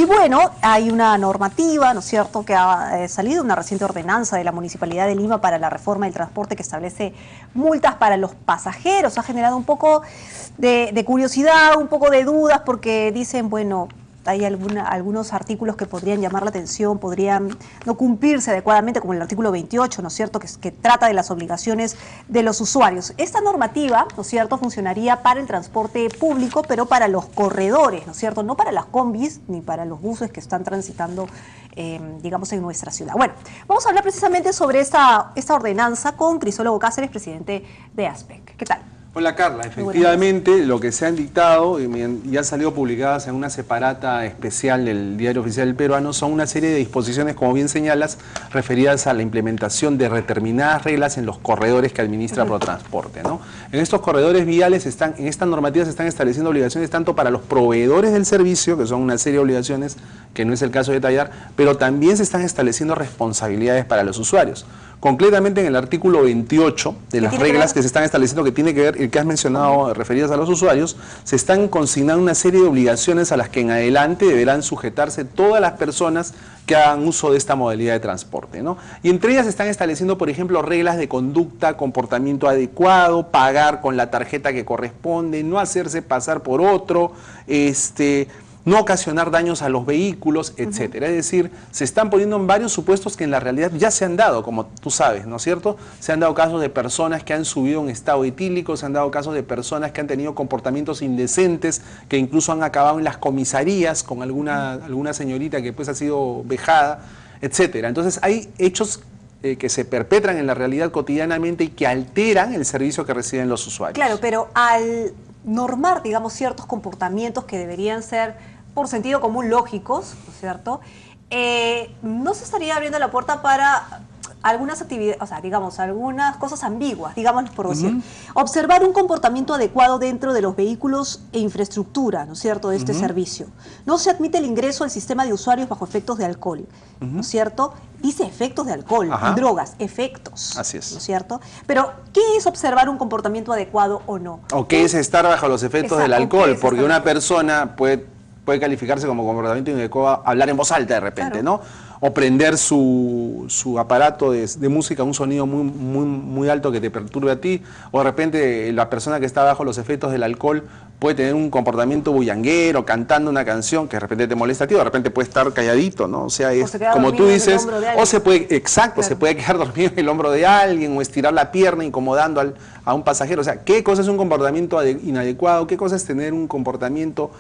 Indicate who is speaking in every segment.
Speaker 1: Y bueno, hay una normativa, ¿no es cierto?, que ha salido, una reciente ordenanza de la Municipalidad de Lima para la reforma del transporte que establece multas para los pasajeros. Ha generado un poco de curiosidad, un poco de dudas, porque dicen, bueno, hay algunos artículos que podrían llamar la atención, podrían no cumplirse adecuadamente, como el artículo 28, ¿no es cierto?, que trata de las obligaciones de los usuarios. Esta normativa, ¿no es cierto?, funcionaría para el transporte público, pero para los corredores, ¿no es cierto?, no para las combis ni para los buses que están transitando, digamos, en nuestra ciudad. Bueno, vamos a hablar precisamente sobre esta ordenanza con Crisólogo Cáceres, presidente de ASPEC. ¿Qué tal?
Speaker 2: Hola Carla, efectivamente lo que se han dictado y han salido publicadas en una separata especial del Diario Oficial del Peruano son una serie de disposiciones, como bien señalas, referidas a la implementación de determinadas reglas en los corredores que administra Protransporte, ¿no? En estos corredores viales, en esta normativa se están estableciendo obligaciones tanto para los proveedores del servicio, que son una serie de obligaciones que no es el caso de detallar, pero también se están estableciendo responsabilidades para los usuarios. Concretamente en el artículo 28 de las reglas que se están estableciendo, que tiene que ver, el que has mencionado, referidas a los usuarios, se están consignando una serie de obligaciones a las que en adelante deberán sujetarse todas las personas que hagan uso de esta modalidad de transporte, ¿no? Y entre ellas se están estableciendo, por ejemplo, reglas de conducta, comportamiento adecuado, pagar con la tarjeta que corresponde, no hacerse pasar por otro, no ocasionar daños a los vehículos, etcétera. Es decir, se están poniendo en varios supuestos que en la realidad ya se han dado, como tú sabes, ¿no es cierto? Se han dado casos de personas que han subido en estado etílico, se han dado casos de personas que han tenido comportamientos indecentes, que incluso han acabado en las comisarías con alguna señorita que pues ha sido vejada, etcétera. Entonces hay hechos que se perpetran en la realidad cotidianamente y que alteran el servicio que reciben los usuarios.
Speaker 1: Claro, pero al normar, digamos, ciertos comportamientos que deberían ser por sentido común lógicos, ¿no es cierto?, no se estaría abriendo la puerta para algunas actividades, o sea, digamos, algunas cosas ambiguas, digamos por decir. Observar un comportamiento adecuado dentro de los vehículos e infraestructura, ¿no es cierto?, de este servicio. No se admite el ingreso al sistema de usuarios bajo efectos de alcohol, ¿no es cierto? Dice efectos de alcohol, drogas, efectos.
Speaker 2: Así es.
Speaker 1: ¿No es cierto? Pero, ¿qué es observar un comportamiento adecuado o no?
Speaker 2: ¿O qué es estar bajo los efectos del alcohol? Porque una persona puede calificarse como comportamiento inadecuado hablar en voz alta de repente, ¿no? O prender su aparato de música a un sonido muy alto que te perturbe a ti, o de repente la persona que está bajo los efectos del alcohol puede tener un comportamiento bullanguero, cantando una canción que de repente te molesta a ti, o de repente puede estar calladito, ¿no? O sea, es como tú dices, o se puede, se puede quedar dormido en el hombro de alguien, o estirar la pierna incomodando a un pasajero. O sea, ¿qué cosa es un comportamiento inadecuado? ¿Qué cosa es tener un comportamiento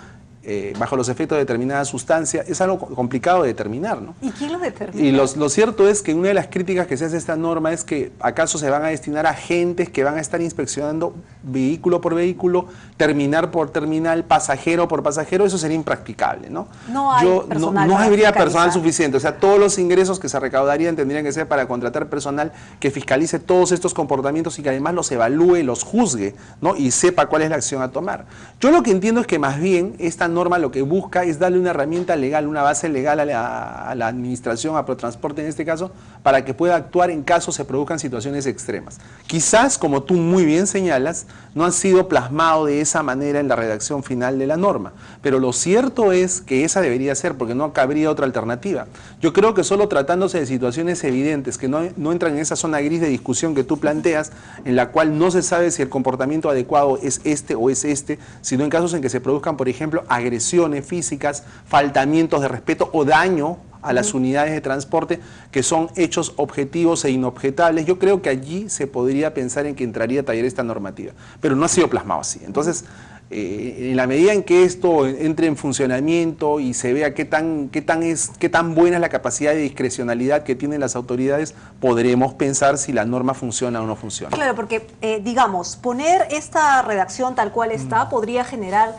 Speaker 2: bajo los efectos de determinada sustancia? Es algo complicado de determinar, ¿no?
Speaker 1: ¿Y quién lo determina?
Speaker 2: Y lo cierto es que una de las críticas que se hace a esta norma es que acaso se van a destinar agentes que van a estar inspeccionando vehículo por vehículo, terminal por terminal, pasajero por pasajero. Eso sería impracticable, ¿no?
Speaker 1: No
Speaker 2: habría personal suficiente. O sea, todos los ingresos que se recaudarían tendrían que ser para contratar personal que fiscalice todos estos comportamientos y que además los evalúe, los juzgue, ¿no? Y sepa cuál es la acción a tomar. Yo lo que entiendo es que más bien esta norma lo que busca es darle una herramienta legal, una base legal a la administración, a Protransporte en este caso, para que pueda actuar en caso se produzcan situaciones extremas. Quizás, como tú muy bien señalas, no han sido plasmado de esa manera en la redacción final de la norma, pero lo cierto es que esa debería ser, porque no cabría otra alternativa. Yo creo que solo tratándose de situaciones evidentes que no entran en esa zona gris de discusión que tú planteas, en la cual no se sabe si el comportamiento adecuado es este o es este, sino en casos en que se produzcan, por ejemplo, agresiones físicas, faltamientos de respeto o daño a las unidades de transporte, que son hechos objetivos e inobjetables. Yo creo que allí se podría pensar en que entraría a tallar esta normativa, pero no ha sido plasmado así. Entonces, en la medida en que esto entre en funcionamiento y se vea qué tan buena es la capacidad de discrecionalidad que tienen las autoridades, podremos pensar si la norma funciona o no funciona.
Speaker 1: Claro, porque, digamos, poner esta redacción tal cual está podría generar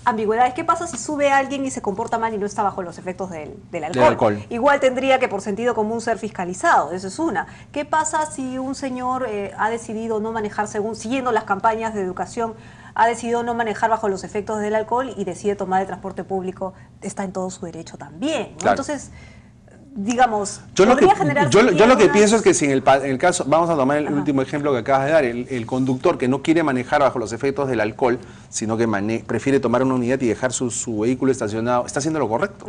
Speaker 1: ambigüedades. ¿Qué pasa si sube alguien y se comporta mal y no está bajo los efectos del alcohol? Igual tendría que por sentido común ser fiscalizado, eso es una. ¿Qué pasa si un señor ha decidido no manejar siguiendo las campañas de educación, ha decidido no manejar bajo los efectos del alcohol y decide tomar el transporte público? Está en todo su derecho también, ¿no? Claro. Entonces, digamos,
Speaker 2: yo lo que
Speaker 1: una...
Speaker 2: pienso es que si en el caso, vamos a tomar el último ejemplo que acabas de dar, el conductor que no quiere manejar bajo los efectos del alcohol, sino que prefiere tomar una unidad y dejar su vehículo estacionado, está haciendo lo correcto.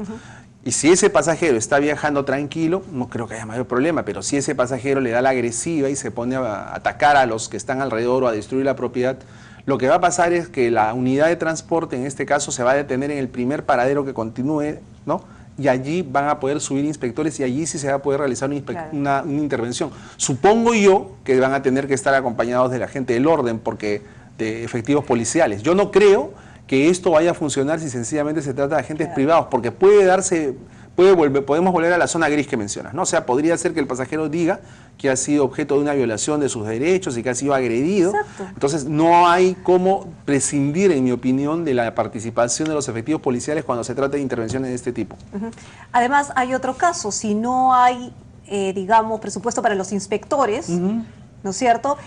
Speaker 2: Y si ese pasajero está viajando tranquilo, no creo que haya mayor problema, pero si ese pasajero le da la agresiva y se pone a atacar a los que están alrededor o a destruir la propiedad, lo que va a pasar es que la unidad de transporte, en este caso, se va a detener en el primer paradero que continúe, ¿no? Y allí van a poder subir inspectores y allí sí se va a poder realizar una intervención. Supongo yo que van a tener que estar acompañados de la gente del orden, porque de efectivos policiales. Yo no creo que esto vaya a funcionar si sencillamente se trata de agentes privados, porque podemos volver a la zona gris que mencionas, ¿no? O sea, podría ser que el pasajero diga que ha sido objeto de una violación de sus derechos y que ha sido agredido.
Speaker 1: Exacto.
Speaker 2: Entonces, no hay cómo prescindir, en mi opinión, de la participación de los efectivos policiales cuando se trata de intervenciones de este tipo.
Speaker 1: Además, hay otro caso, si no hay, digamos, presupuesto para los inspectores, ¿no es cierto?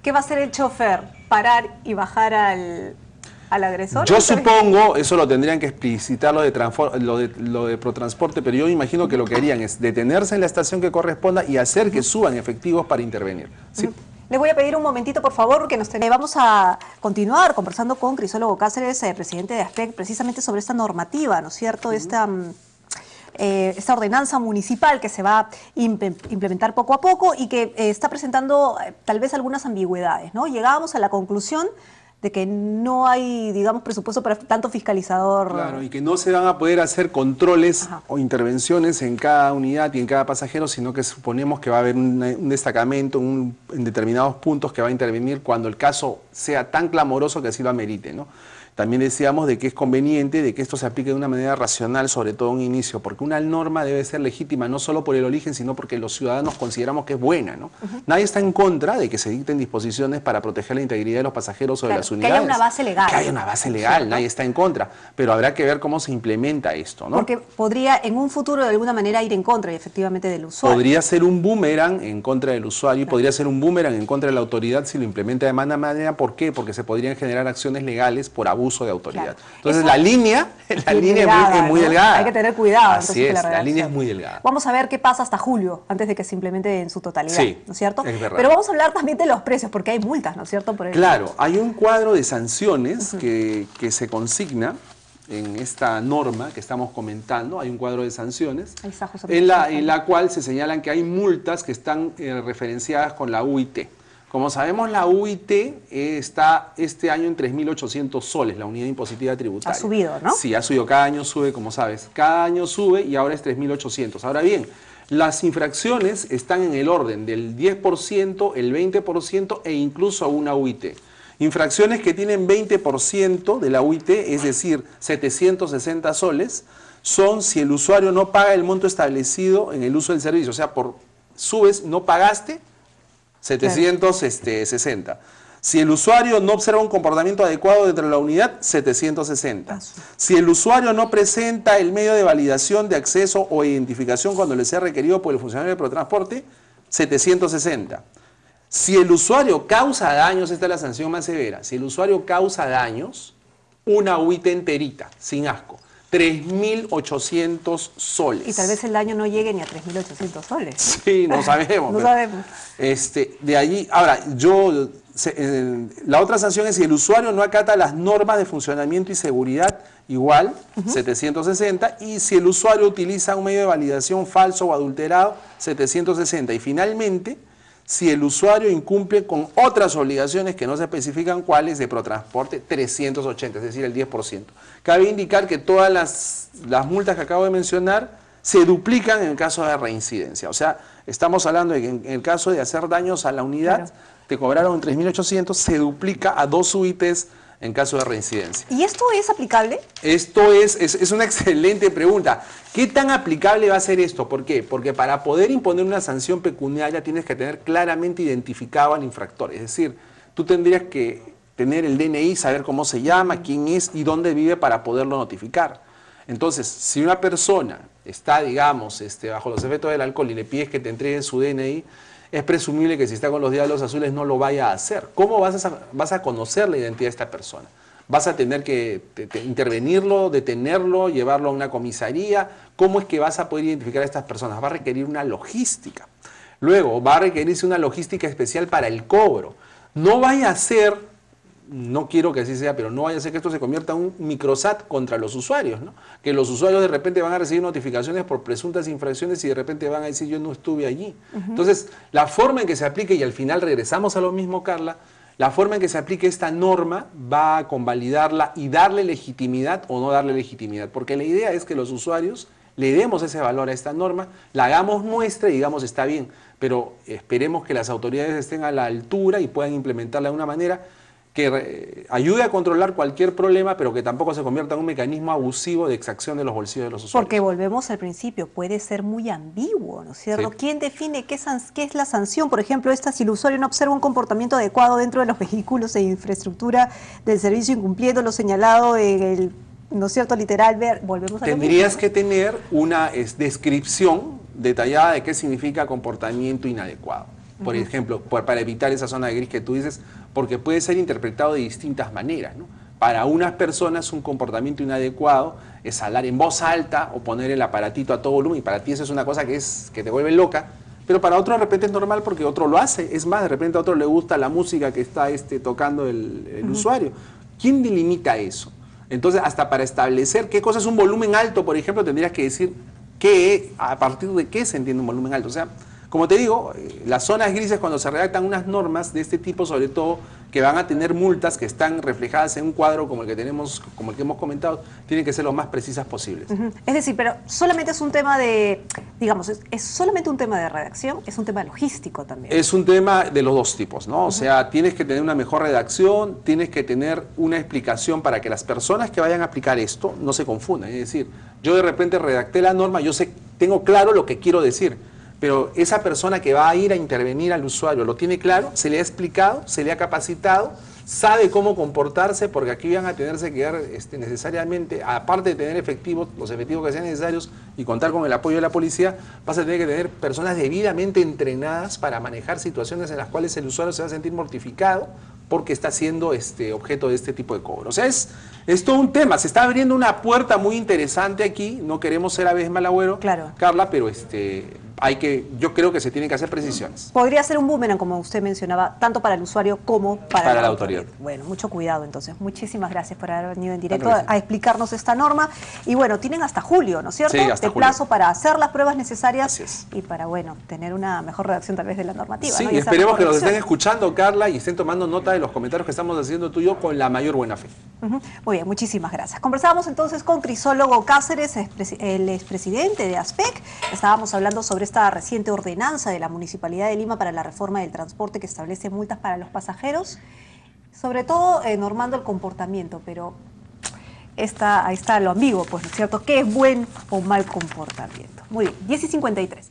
Speaker 1: ¿Qué va a hacer el chofer? ¿Parar y bajar al agresor?
Speaker 2: Yo supongo, eso lo tendrían que explicitar lo de Protransporte, pero yo imagino que lo que harían es detenerse en la estación que corresponda y hacer que suban efectivos para intervenir. ¿Sí?
Speaker 1: Le voy a pedir un momentito, por favor, porque vamos a continuar conversando con Crisólogo Cáceres, presidente de ASPEC, precisamente sobre esta normativa, ¿no es cierto? Esta ordenanza municipal que se va a implementar poco a poco y que está presentando tal vez algunas ambigüedades, ¿no? Llegábamos a la conclusión de que no hay, digamos, presupuesto para tanto fiscalizador.
Speaker 2: Claro, y que no se van a poder hacer controles o intervenciones en cada unidad y en cada pasajero, sino que suponemos que va a haber un destacamento en determinados puntos que va a intervenir cuando el caso sea tan clamoroso que así lo amerite, ¿no? También decíamos de que es conveniente de que esto se aplique de una manera racional, sobre todo en un inicio, porque una norma debe ser legítima no solo por el origen, sino porque los ciudadanos consideramos que es buena, ¿no? Nadie está en contra de que se dicten disposiciones para proteger la integridad de los pasajeros o de las unidades.
Speaker 1: Que haya una base legal.
Speaker 2: Que haya una base legal, nadie está en contra, pero habrá que ver cómo se implementa esto, ¿no?
Speaker 1: Porque podría en un futuro de alguna manera ir en contra efectivamente del usuario.
Speaker 2: Podría ser un boomerang en contra del usuario y podría ser un boomerang en contra de la autoridad si lo implementa de mala manera. ¿Por qué? Porque se podrían generar acciones legales por abuso de autoridad. Claro. Entonces la línea es muy delgada.
Speaker 1: Hay que tener cuidado.
Speaker 2: Así es, la línea es muy delgada.
Speaker 1: Vamos a ver qué pasa hasta julio, antes de que se implemente en su totalidad,
Speaker 2: sí,
Speaker 1: ¿no es cierto?
Speaker 2: Es verdad.
Speaker 1: Pero vamos a hablar también de los precios, porque hay multas, ¿no es cierto?
Speaker 2: Claro, hay un cuadro de sanciones que se consigna en esta norma que estamos comentando. Hay un cuadro de sanciones en la cual se señalan que hay multas que están referenciadas con la UIT. Como sabemos, la UIT está este año en 3.800 soles, la unidad impositiva tributaria.
Speaker 1: Ha subido, ¿no?
Speaker 2: Sí, ha subido. Cada año sube, como sabes. Cada año sube y ahora es 3.800. Ahora bien, las infracciones están en el orden del 10%, el 20% e incluso una UIT. Infracciones que tienen 20% de la UIT, es decir, 760 soles, son si el usuario no paga el monto establecido en el uso del servicio. O sea, subes, no pagaste, 760. Si el usuario no observa un comportamiento adecuado dentro de la unidad, 760. Si el usuario no presenta el medio de validación de acceso o identificación cuando le sea requerido por el funcionario de Protransporte, 760. Si el usuario causa daños, esta es la sanción más severa, si el usuario causa daños, una UIT enterita, sin asco. 3.800 soles.
Speaker 1: Y tal vez el daño no llegue ni a 3.800 soles.
Speaker 2: Sí, no sabemos.
Speaker 1: No sabemos.
Speaker 2: De allí, ahora, la otra sanción es si el usuario no acata las normas de funcionamiento y seguridad, igual, 760, y si el usuario utiliza un medio de validación falso o adulterado, 760. Y finalmente, si el usuario incumple con otras obligaciones que no se especifican cuáles de Protransporte, 380, es decir, el 10%. Cabe indicar que todas las multas que acabo de mencionar se duplican en el caso de reincidencia. O sea, estamos hablando de que en el caso de hacer daños a la unidad, claro, te cobraron 3.800, se duplica a 2 UITs en caso de reincidencia.
Speaker 1: ¿Y esto es aplicable?
Speaker 2: Esto es una excelente pregunta. ¿Qué tan aplicable va a ser esto? ¿Por qué? Porque para poder imponer una sanción pecuniaria tienes que tener claramente identificado al infractor. Es decir, tú tendrías que tener el DNI, saber cómo se llama, quién es y dónde vive para poderlo notificar. Entonces, si una persona está, digamos, bajo los efectos del alcohol y le pides que te entreguen su DNI, es presumible que si está con los diablos azules no lo vaya a hacer. ¿Cómo vas a conocer la identidad de esta persona? vas a tener que intervenirlo, detenerlo, llevarlo a una comisaría. ¿Cómo es que vas a poder identificar a estas personas? Va a requerir una logística. Luego, va a requerirse una logística especial para el cobro. No vaya a ser, no quiero que así sea, pero no vaya a ser que esto se convierta en un microsat contra los usuarios, ¿no? Que los usuarios de repente van a recibir notificaciones por presuntas infracciones y de repente van a decir yo no estuve allí. Entonces, la forma en que se aplique, y al final regresamos a lo mismo, Carla, la forma en que se aplique esta norma va a convalidarla y darle legitimidad o no darle legitimidad, porque la idea es que los usuarios le demos ese valor a esta norma, la hagamos nuestra y digamos está bien, pero esperemos que las autoridades estén a la altura y puedan implementarla de una manera que ayude a controlar cualquier problema, pero que tampoco se convierta en un mecanismo abusivo de exacción de los bolsillos de los usuarios.
Speaker 1: Porque volvemos al principio, puede ser muy ambiguo, ¿no es cierto? Sí. ¿Quién define qué es la sanción? Por ejemplo, si el usuario no observa un comportamiento adecuado dentro de los vehículos e infraestructura del servicio incumpliendo lo señalado en el, ¿no es cierto?, literal, volvemos a lo mismo.
Speaker 2: Tendrías que tener una descripción detallada de qué significa comportamiento inadecuado. Por ejemplo, para evitar esa zona de gris que tú dices, porque puede ser interpretado de distintas maneras, ¿no? Para unas personas un comportamiento inadecuado es hablar en voz alta o poner el aparatito a todo volumen, y para ti eso es una cosa que te vuelve loca, pero para otro de repente es normal porque otro lo hace. Es más, de repente a otro le gusta la música que está tocando el usuario. ¿Quién delimita eso? Entonces, hasta para establecer qué cosa es un volumen alto, por ejemplo, tendrías que decir a partir de qué se entiende un volumen alto. O sea, como te digo, las zonas grises cuando se redactan unas normas de este tipo, sobre todo que van a tener multas que están reflejadas en un cuadro como el que tenemos, como el que hemos comentado, tienen que ser lo más precisas posibles.
Speaker 1: Es decir, pero solamente es un tema de, digamos, es solamente un tema de redacción, es un tema logístico también.
Speaker 2: Es un tema de los dos tipos, ¿no? O sea, tienes que tener una mejor redacción, tienes que tener una explicación para que las personas que vayan a aplicar esto no se confundan. Es decir, yo de repente redacté la norma, yo sé, tengo claro lo que quiero decir, pero esa persona que va a ir a intervenir al usuario lo tiene claro, se le ha explicado, se le ha capacitado, sabe cómo comportarse, porque aquí van a tenerse que dar necesariamente, aparte de tener los efectivos que sean necesarios y contar con el apoyo de la policía, vas a tener que tener personas debidamente entrenadas para manejar situaciones en las cuales el usuario se va a sentir mortificado porque está siendo objeto de este tipo de cobro. O sea, es todo un tema, se está abriendo una puerta muy interesante aquí, no queremos ser aves mal agüero,
Speaker 1: claro,
Speaker 2: Carla, pero yo creo que se tienen que hacer precisiones.
Speaker 1: Podría ser un boomerang, como usted mencionaba, tanto para el usuario como para
Speaker 2: la autoridad.
Speaker 1: Bueno, mucho cuidado entonces. Muchísimas gracias por haber venido en directo a explicarnos esta norma. Y bueno, tienen hasta julio, ¿no es cierto?
Speaker 2: Sí, hasta
Speaker 1: de plazo para hacer las pruebas necesarias y para, bueno, tener una mejor redacción tal vez de la normativa.
Speaker 2: Sí,
Speaker 1: ¿no?
Speaker 2: y esperemos que nos estén escuchando, Carla, y estén tomando nota de los comentarios que estamos haciendo tú y yo con la mayor buena fe.
Speaker 1: Muy bien, muchísimas gracias. Conversábamos entonces con Crisólogo Cáceres, el expresidente de ASPEC. Estábamos hablando sobre esta reciente ordenanza de la Municipalidad de Lima para la reforma del transporte que establece multas para los pasajeros, sobre todo normando el comportamiento, pero ahí está lo ambiguo, pues, ¿no es cierto? ¿Qué es buen o mal comportamiento? Muy bien, 10:53.